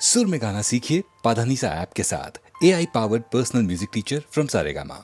सुर में गाना सीखिए पाधानीसा ऐप के साथ। AI powered personal music teacher from Saregama.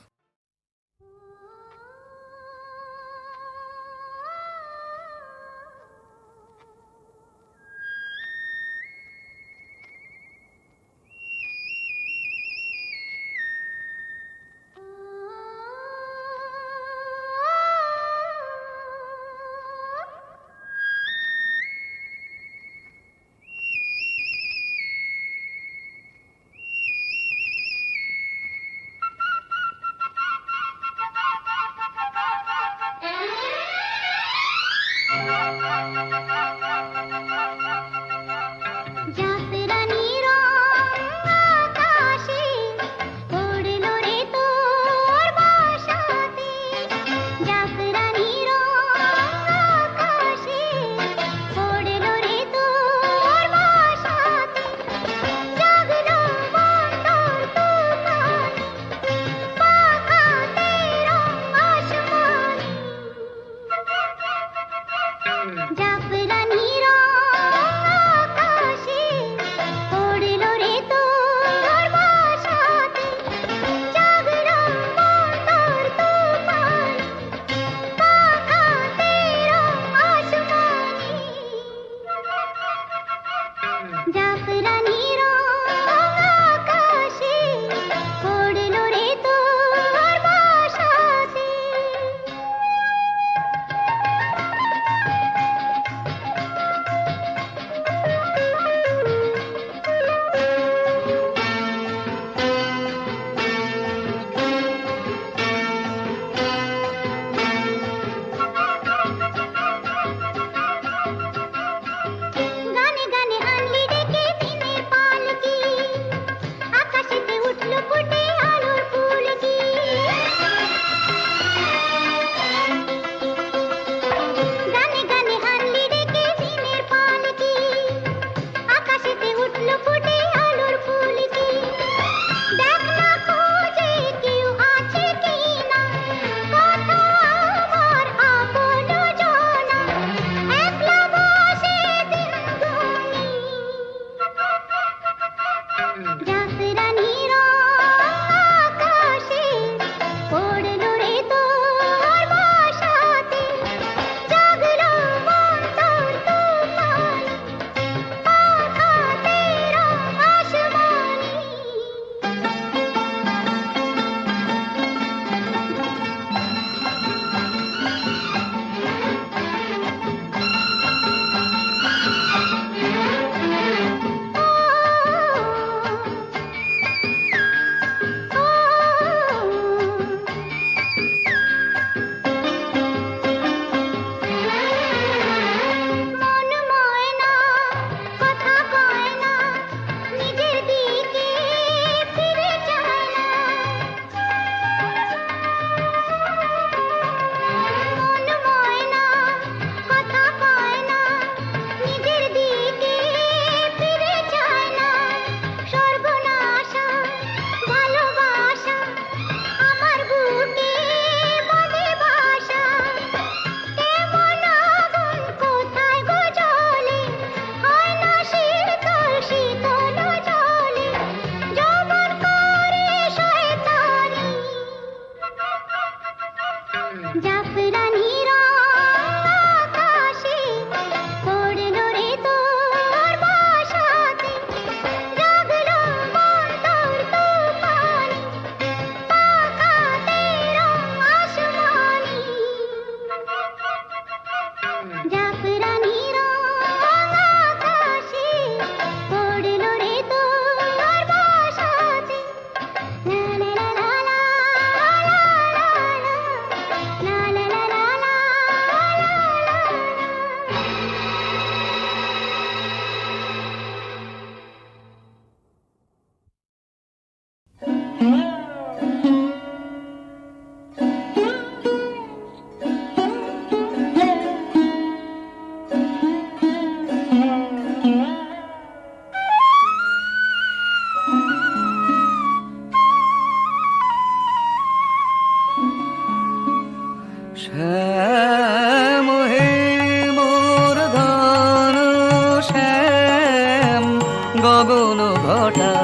গগন ঘটা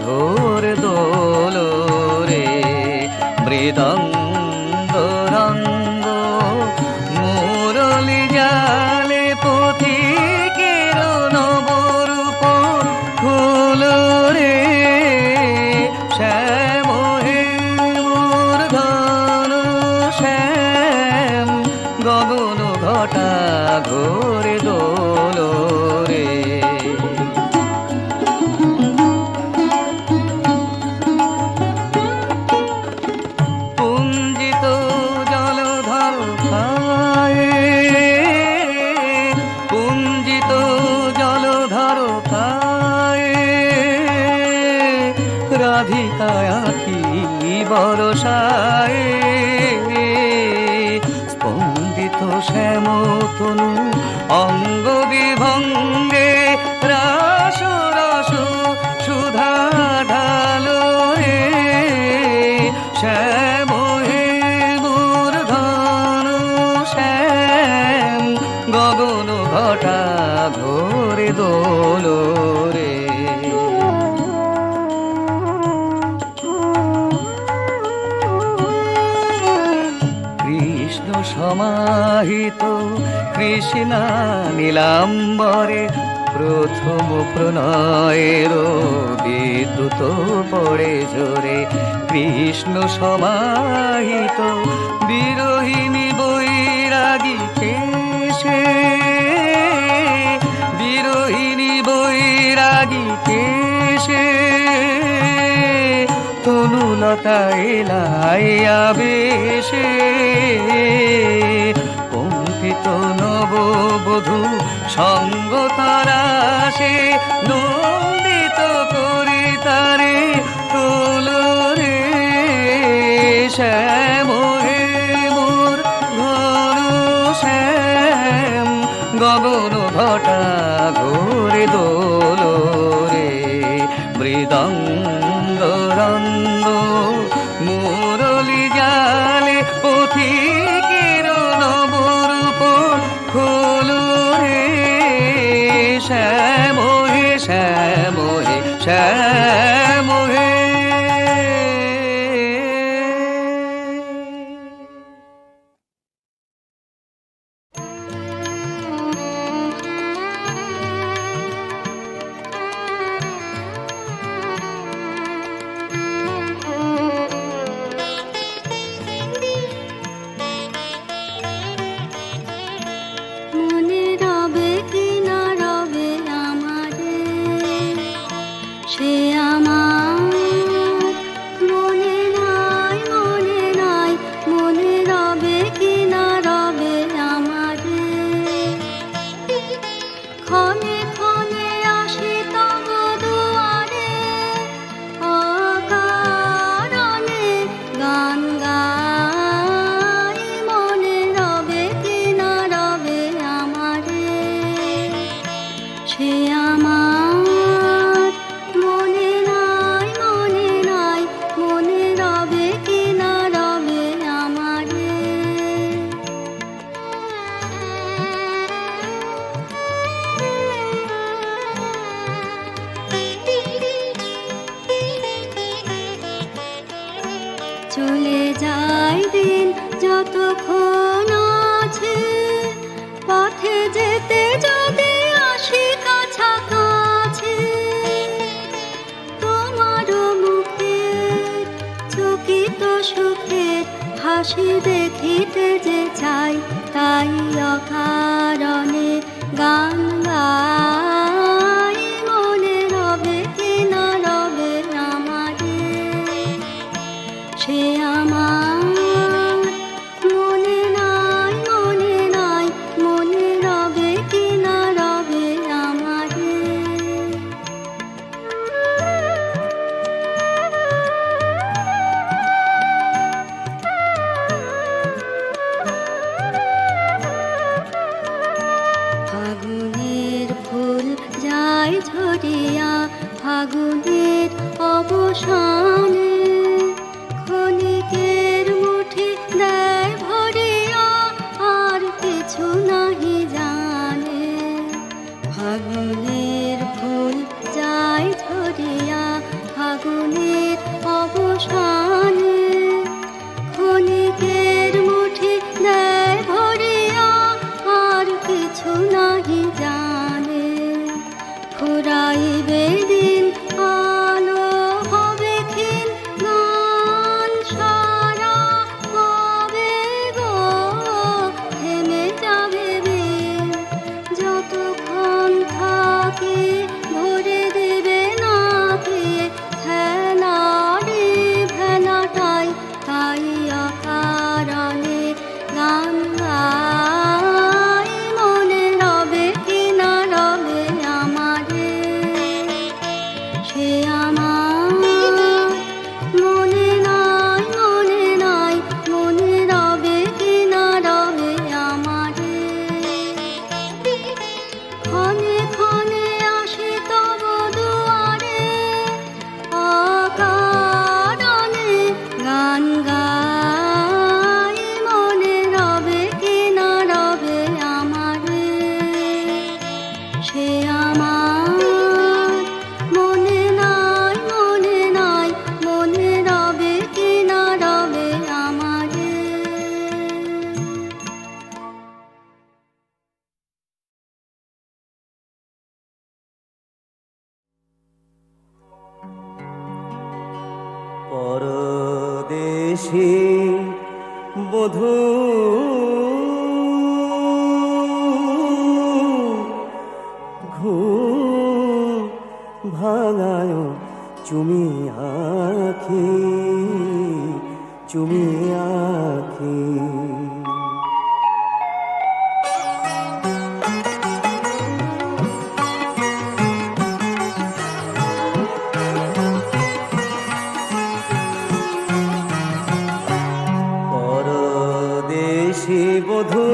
ঘোর দোল রে মৃদঙ্গ রঙ্গ মুরলি জালে পথিকের নবরূপ ফুল রে শ্যাম হে মূর্ধন শ্যাম গগন ঘটা ঘোর দোল রে পুঞ্জিত জলধর খায় পুঞ্জিত জলধর খায় রাধিকা আখি বরসায় স্পন্দিত শ্যামতনু অঙ্গ বিভঙ্গে রাস রস সুধা ঢালো রে শ্যাম হে মূর্ধন শ্যাম গগন ঘটা ঘোর দোল রে কৃষ্ণ সমাহিত কৃষ্ণা নীলাম্বরে প্রথম প্রণয়ের বিদ্যুৎ পড়ে জোরে কৃষ্ণ সমাহিত বিরোহিণী বৈরাগী কেশে বিরোহিণী বৈরাগী কেশে তনুলতা এলাইয়া বেশে কম্পিত নববধূ সঙ্গ তারাসে নন্দিত করি তারে তোল রে শ্যাম হে মোর ঘন শ্যাম গগন ঘটা ঘোর দোল রে মৃদঙ্গ রঙ্গ মুরলি জালে পথিকের নবরূপ খোল রে শ্যাম হে শ্যাম হে শ্যাম হে মনে রবে কি না রবে আমারে সে আমার মনে নাই মনে নাই মনে রবে কি না রবে আমারে ক্ষণে ক্ষণে আসি তব দুয়ারে অকারণে গান গাই মনে রবে কি না রবে আমারে সে আমার মনে নাই মনে নাই মনে রবে কি না রবে আমারে চলে যায় দিন যতক্ষণ আছে পথে যেতে যদি আসি কাছাকাছি তোমার মুখে চকিত সুখের হাসি দেখিতে যে চাই তাই অকারণে গান গাই মনে রবে কি না রবে আমারে সে আমার মনে নাই মনে নাই মনে রবে কি না রবে আমারে ফাগুনের ফুল যায় ঝরিয়া ফাগুনের অবসানে ক্ষণিকের মুঠি দেয় ভরিয়া আর কিছু নাহি জানে ফাগুনের ফুল যায় ঝরিয়া ফাগুনের অবসানে ক্ষণিকের মুঠি দেয় ভরিয়া আর কিছু নাহি জানে ফুরাইবে দিন আলো হবে ক্ষীণ গান সারা হবে গো থেমে যাবে দিন যতক্ষণ থাকি ভরে দেবে না খেয়ে ভেলারে ভেলাটাই তাই অকারণে গান গাই মনে রবে কি না রবে আমারে সে আমার মনে নাই মনে নাই মনে রবে কি না রবে আমারে ক্ষণে ক্ষণে আসে তব দুয়ারে অকারণে গান গাই মনে রবে কি না রবে আমারে সে আমার মনে নাই মনে নাই মনে রবে কি না রবে আমারে পরদেশী বধূ ঘুম ভাঙায় চুমি আখি চুমি আখি পরদেশী বধূ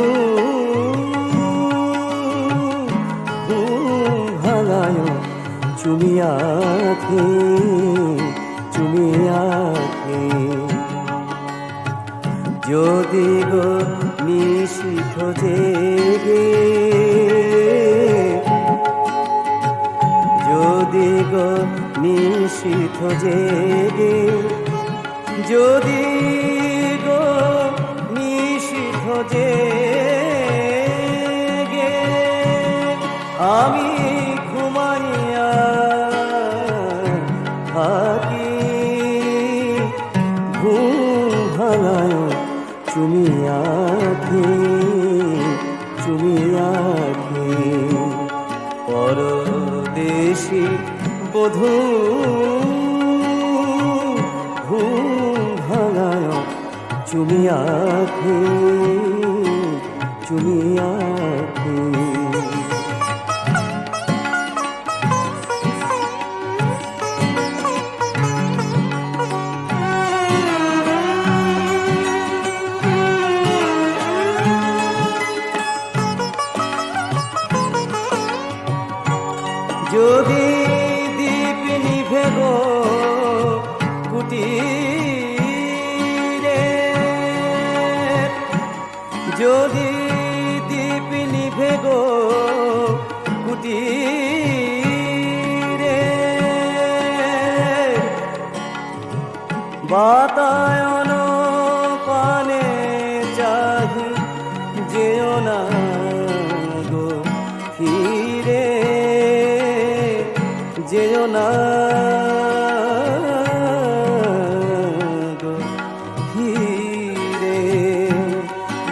ভাঙায় চুমি আখি চুমি আখি যদি গো নিশিথ জেগে যদি গো নিশিথ জেগে যদি গো নিশিথ জেগে আমি ঘুমাইয়া থাকি ঘুম ভাঙায় চুমি আখি চুমি আখি পরদেশী বধূ ঘুম ভাঙায় চুমি আখি চুমি আখি যদি দীপ নিভে গো কুটিরে যদি দীপ নিভে গো কুটিরে বাতায়ন পানে চাহি যেও না গো ফিরে যেও না গো ফিরে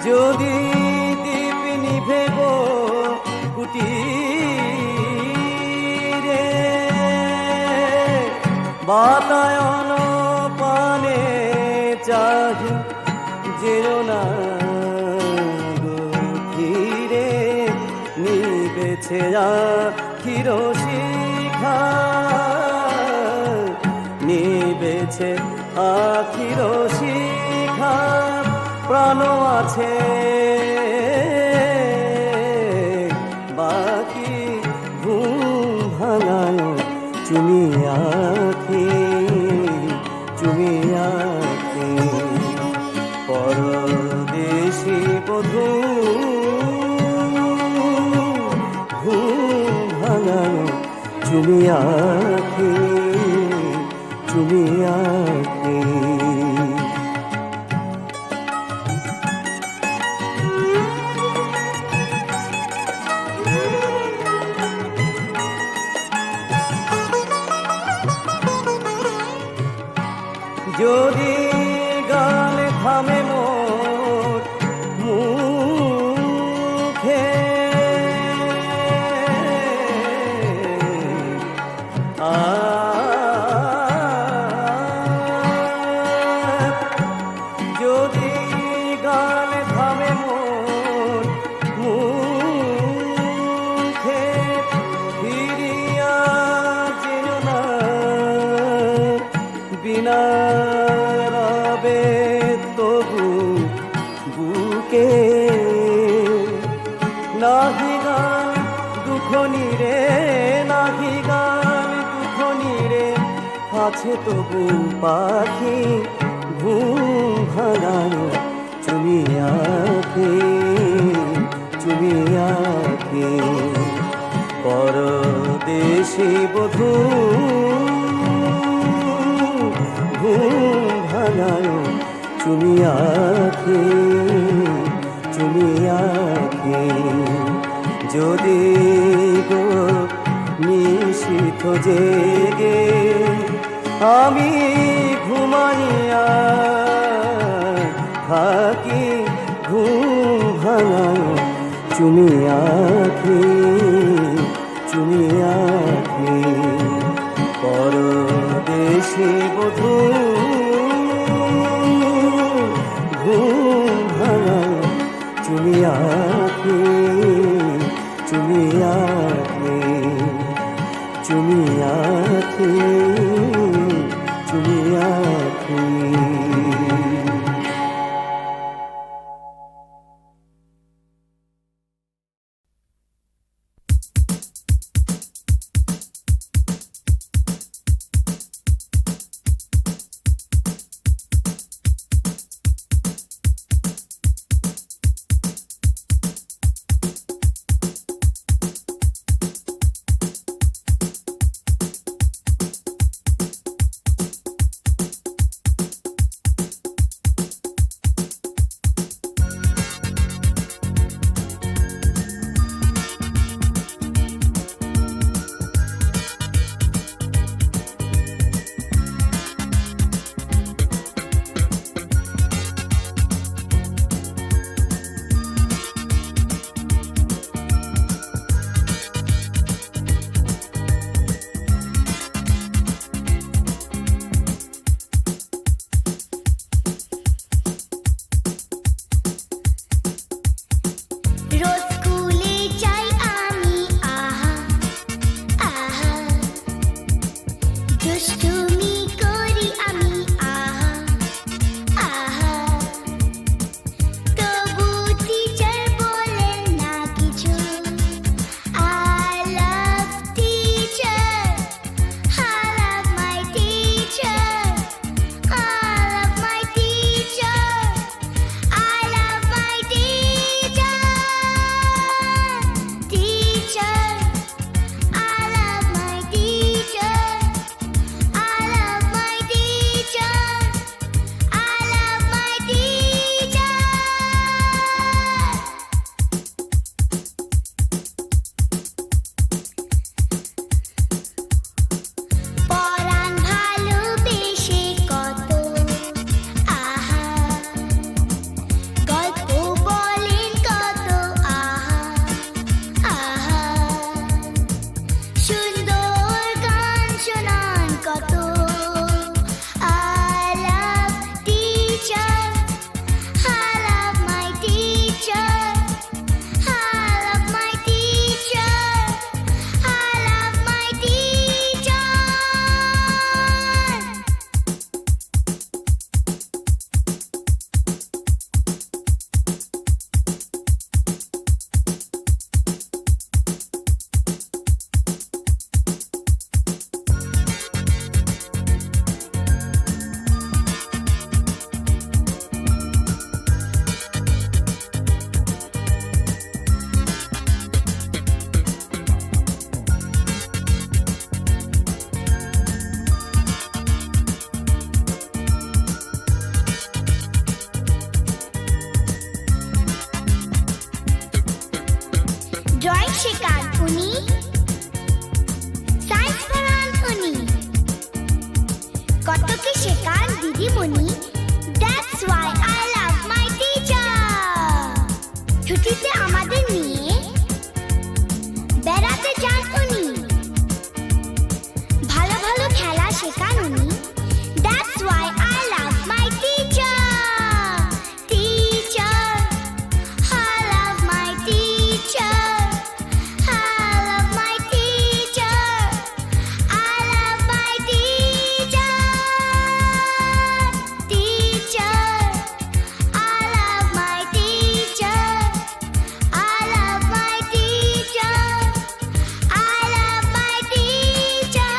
যদি দীপ নিভে গো কুটিরে বাতায়ন পানে চাহি যেও না গো ফিরে নিবেছে আখির শিখা নিবেছে আখির শিখা প্রাণ আছে বাকি ঘুম ভাঙায় চুমি আখি চুমি আখি পরদেশী বধূ ঘুম ভাঙায় চুমি আখি চুমি আঁকি। যদি গান থামে মোর মুখে, যদি গান থামে মোর মুখে, ফিরিয়া যেন না বিনা রবে তবু বুকে। নাহি গান দুঃখ নিরে, নাহি গান দুঃখ নিরে, আছে তবু পাখি ঘুম ভাঙানো চুমি আঁকি, চুমি আঁকি। পরদেশি বধূ ঘুম ভাঙানো চুমি আঁকি, চুমি আঁকি। যদি গো নিশীথ জেগে আমি ঘুমাইয়া থাকি, ঘুম ভাঙানো চুমি আঁকি, চুমি আঁকি। পরদেশি বধূ ঘুম ভাঙানো চুমি আঁকি, চুমি আঁকি, চুমি আঁকি, চুমি আঁকি। শেখান উনি, সায়েন্স পড়ান উনি, কত কি শেখান দিদিমণি। That's why I love my teacher. ছুটিতে আমাদের নিয়ে বেড়াতে যান উনি, ভালো ভালো খেলা শেখান উনি। That's why I love my teacher. Teacher, I love my teacher. I love my teacher. I love my teacher. Teacher, I love my teacher. I love my teacher. I love my teacher.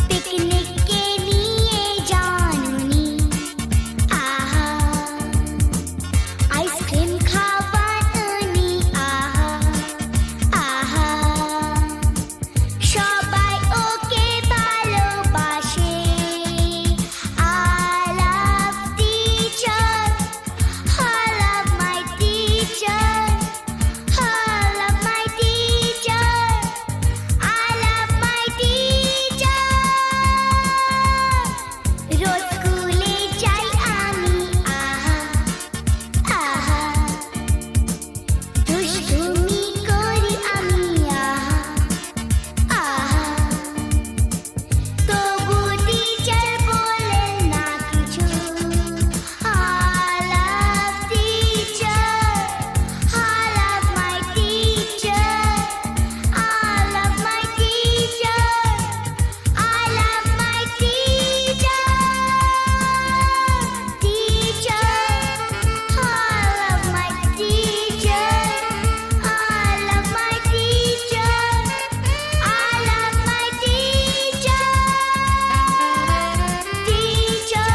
Picnic के लिए जानुनी, आहा, ice cream खावानुनी, आहा, आहा, সবাই ওকে ভালোবাসে। I love teacher, I love my teacher, I love my teacher, I love my teacher. রোজ স্কুলে যাই আমি, আহা, আহা, দুষ্টুমি করি আমি, আহা, আহা, তবু টিচার বলেন না কিছু। I love teacher, I love my teacher, I love my teacher, I love my teacher. Teacher, I love my teacher, I love my teacher, I love my teacher. Teacher,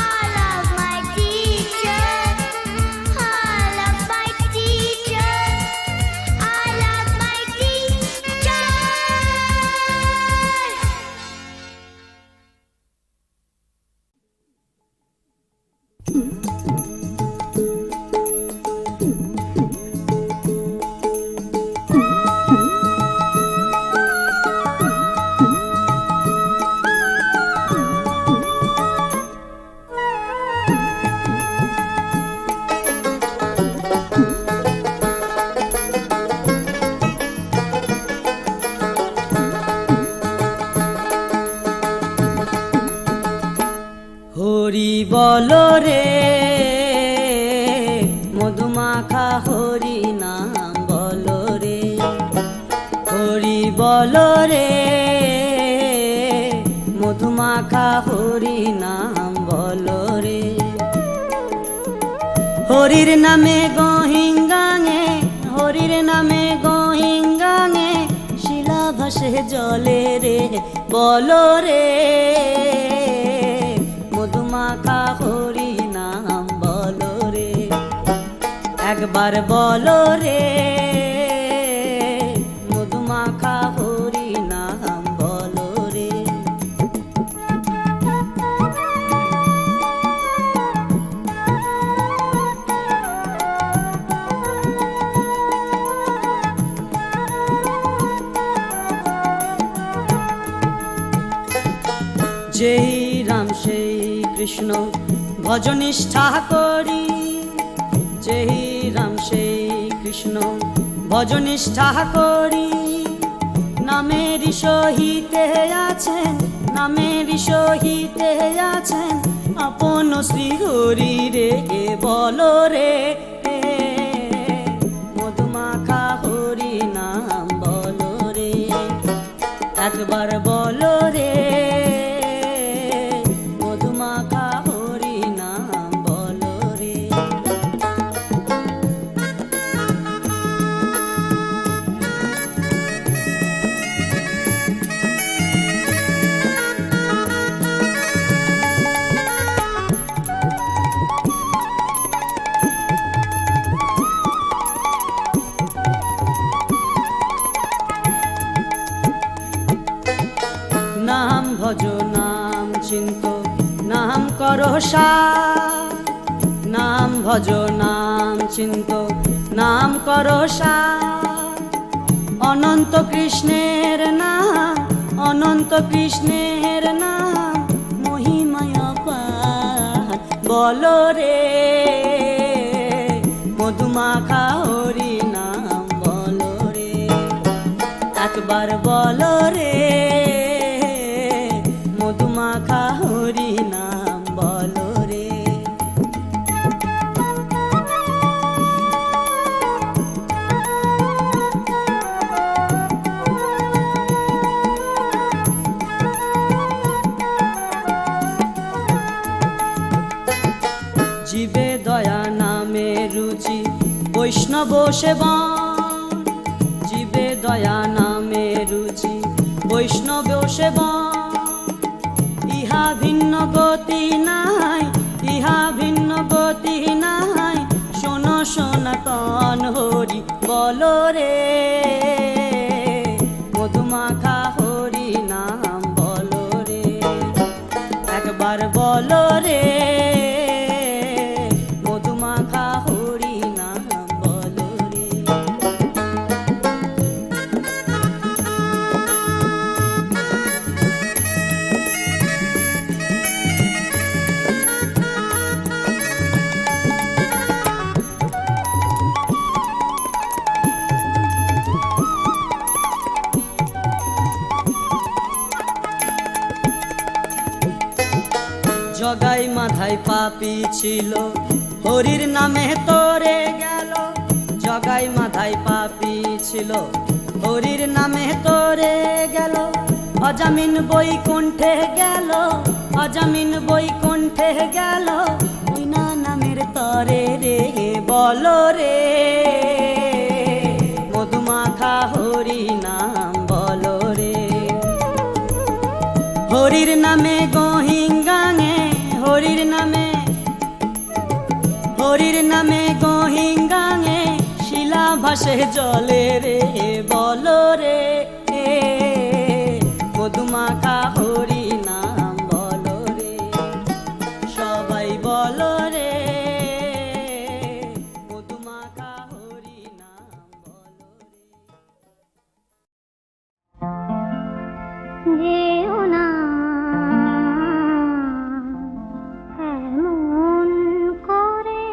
I love my teacher, I love my teacher, I love my teacher. Hari বল রে মধুমাখা হরি নাম বল রে, হরি বল রে মধুমাখা হরি নাম বল রে। হরির নামে গহিঙ্গাঙে, হরির নামে গহিঙ্গাঙে শিলা ভাসে জলে রে, বল রে মধুমাখা হরি নাম বল রে, একবার বল রে মধুমাখা হরি নাম বল রে। যেই রাম সেই কৃষ্ণ ভজনিষ্ঠা করি, যেই রাম সেই কৃষ্ণ ভজনিষ্ঠা করি, নামের সহিতে আছেন, নামের সহিতে আছেন আপন শ্রী হরি রে, বল রে মধুমাখা হরি নাম বল রে, একবার বল রে ভজ নাম চিন্ত নাম করো সার। অনন্ত কৃষ্ণের নাম, অনন্ত কৃষ্ণের নাম, মহিমায় অপার। বলো রে মধুমাখা হরি নাম, বলো রে একবার বলো রে মধুমাখা হরি নাম, বলো রে। জীবে দয়া নামে রুচি বৈষ্ণব সেবন, জীবে দয়া নামে রুচি বৈষ্ণব সেবন। ইহা ভিন্ন গতি নাই, ইহা ভিন্ন গতি নাই, শোনো সনাতন হরি বলো রে মধুমাখা হরি নাম, বলো রে একবার বলো রে মধুমাখা হরি নাম, বলো রে। জগাই মাথায় পাপি ছিল হরির নামে তোরে গেল, জগাই মাথায় পাপি ছিল হরির নামে তোরে গেল। অজামিন বৈকুণ্ঠে গেল, অজামিন বৈকুণ্ঠে গেল, ওই না নামের তরে রে বলো রে মধুমাখা হরি নাম, বলো রে। হরির নামে গহিঙ্গাঙে, হরির নামে, হরির নামে গহিঙ্গাঙে শিলা ভাসে জলে রে বলো রে মধুমাখা হরি নাম, বলো রে সবাই বলো রে মধুমাখা হরি নাম, বলো রে। যেও না এমন করে,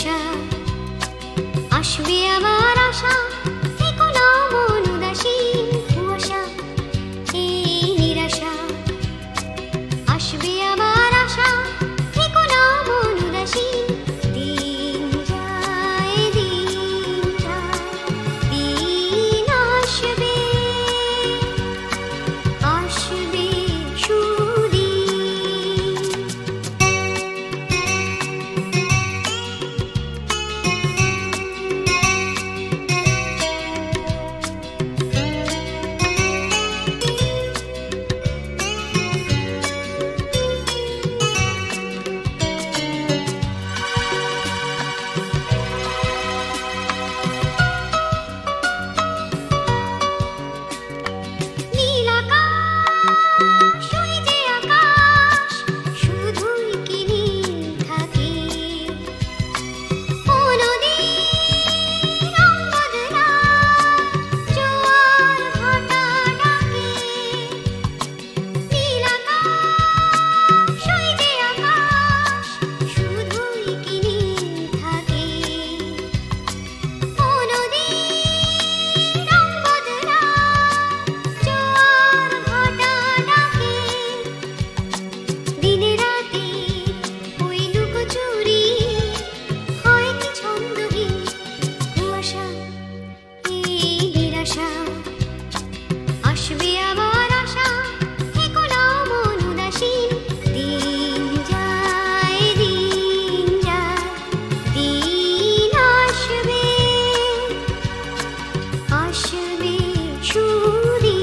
নিরাশা আসবে আবার আশা থেকো না মন উদাসীন কুয়াশা এই নিরাশা আসবে আবার আশা থেকো না মন উদাসীন দিন যায় দিন আসবে আসবে সুদিন নীল আকাশ ওই যে আকাশ শুধুই কি নীল থাকে ও নদী রং বদলায় জোয়ার ভাটা ডাকে নীল আকাশ ওই যে আকাশ শুধুই কি নীল থাকে ও নদী রং বদলায় জোয়ার ভাটা ডাকে দিনে রাতে ওই লুকোচুরি হয় কি ছন্দহীন কুয়াশা এই নিরাশা আসবে আবার আশা থেকো না মন উদাসীন দিন যায় দিন আসবে আসবে সুদিন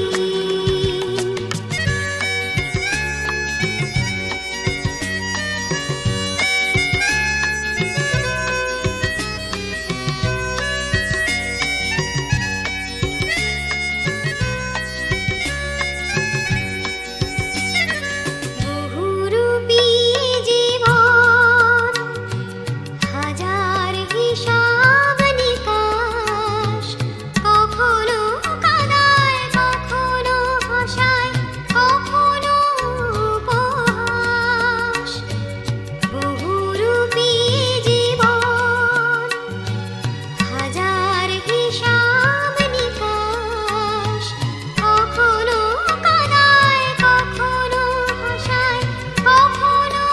বহুরূপী জীবন হাজার হিসাব নিকাশ কখনো কাঁদায় কখনো হাসায় কখনো উপহাস বহুরূপী জীবন হাজার হিসাব নিকাশ কখনো কাঁদায় কখনো হাসায় কখনো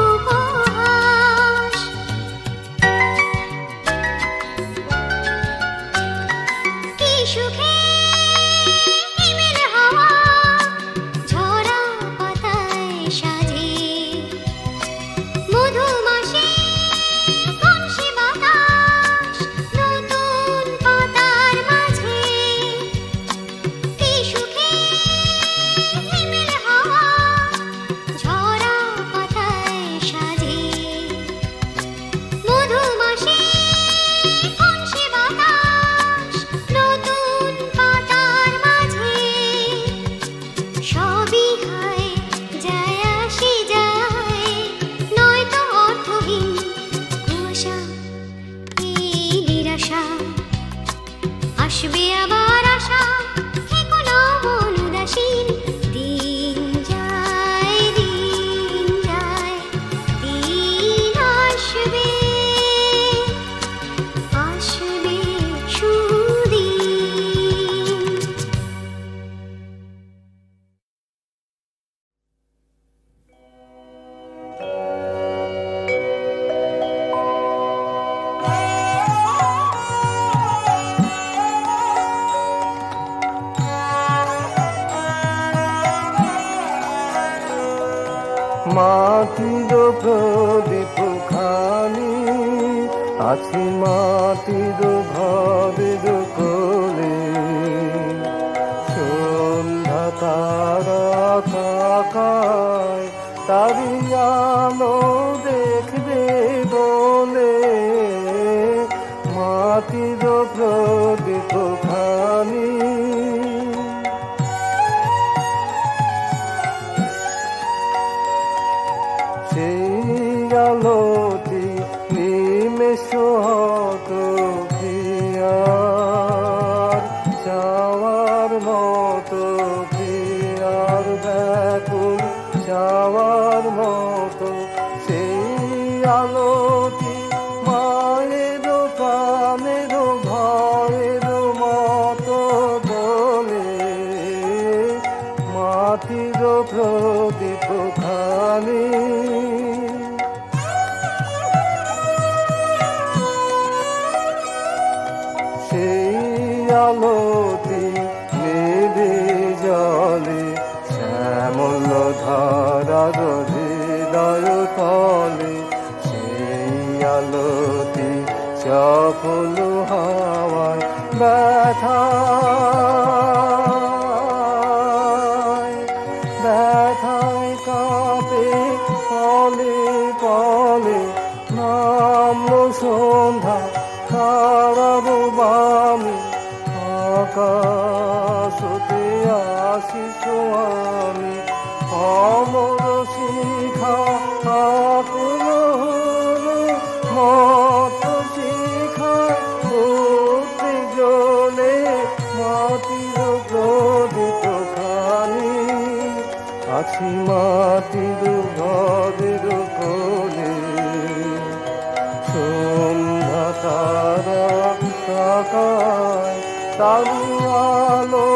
উপহাস কি সুখে হিমেল হাওয়া ঝরা পাতায় সাজে মধুমাসে বংশী বাতাস নতুন পাতার মাঝে কি সুখে হিমেল হাওয়া ঝরা পাতায় সাজে মধুমাসে বংশী বাতাস নতুন পাতার মাঝে সবই হয় যায় আসি যায় নয়তো অর্থহীন কুয়াশা এই নিরাশা আসবে আবার আশা থেকো না মন উদাসীন দিন যায় দিন আসবে আসবে সুদিন মাটির প্রদীপ খানি আছে মাটির ঘরের কোলে সন্ধ্যা তারা তাকায় তারি আলো দেখবে বলে মাটির প্রদীপ খানি সেই আলোটি নিমেষ হতো প্রিয়ার চাওয়ার মতো প্রিয়ার ব্যাকুল চাওয়ার মতো সেই আলোটি মা আলোটি নিবি জলে শ্যামল ধারার হৃদয় তলে সেই আলোটি চপল হাওয়ায় ব্যথায় কাঁপে পলে পলে নামলো সন্ধ্যা খারাপ বামে আকাশতে আসিস আমি অমর শিখা আকুল হলো মত শিখা উঠে জ্বলে মাটির প্রদীপ খানি আছি মাটির ঘরের কোলে সন্ধ্যা তারা তাকায় তার আলো